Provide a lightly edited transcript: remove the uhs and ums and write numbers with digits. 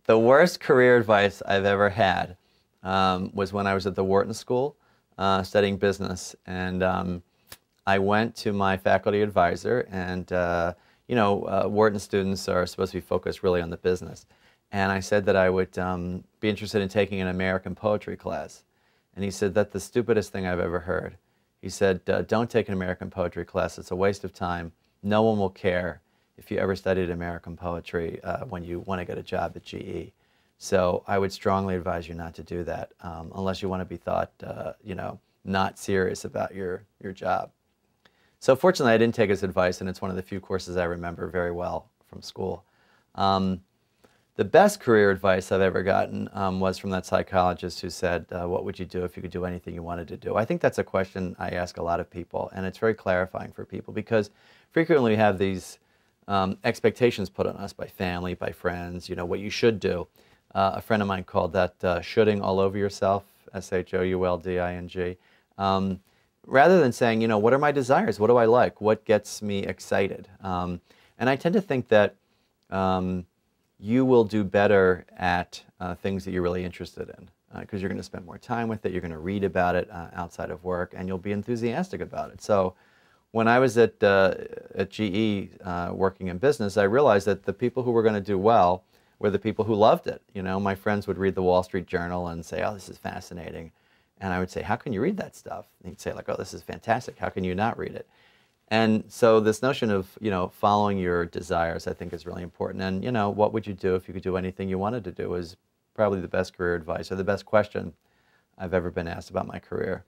The worst career advice I've ever had was when I was at the Wharton School studying business, and I went to my faculty advisor, and Wharton students are supposed to be focused really on the business, and I said that I would be interested in taking an American poetry class, and he said, "That's the stupidest thing I've ever heard." He said, "Don't take an American poetry class. It's a waste of time. No one will care if you ever studied American poetry when you want to get a job at GE. So I would strongly advise you not to do that unless you want to be thought, not serious about your job." So fortunately, I didn't take his advice, and it's one of the few courses I remember very well from school. The best career advice I've ever gotten was from that psychologist who said, what would you do if you could do anything you wanted to do? I think that's a question I ask a lot of people, and it's very clarifying for people because frequently we have these expectations put on us by family, by friends, what you should do. A friend of mine called that shoulding all over yourself, S-H-O-U-L-D-I-N-G. Rather than saying, what are my desires? What do I like? What gets me excited? And I tend to think that you will do better at things that you're really interested in because you're going to spend more time with it, you're going to read about it outside of work, and you'll be enthusiastic about it. So when I was at GE working in business, I realized that the people who were going to do well were the people who loved it. My friends would read the Wall Street Journal and say, "Oh, this is fascinating." And I would say, "How can you read that stuff?" And he'd say, "Oh, this is fantastic. How can you not read it?" And so this notion of, following your desires, I think is really important. And, what would you do if you could do anything you wanted to do is probably the best career advice or the best question I've ever been asked about my career.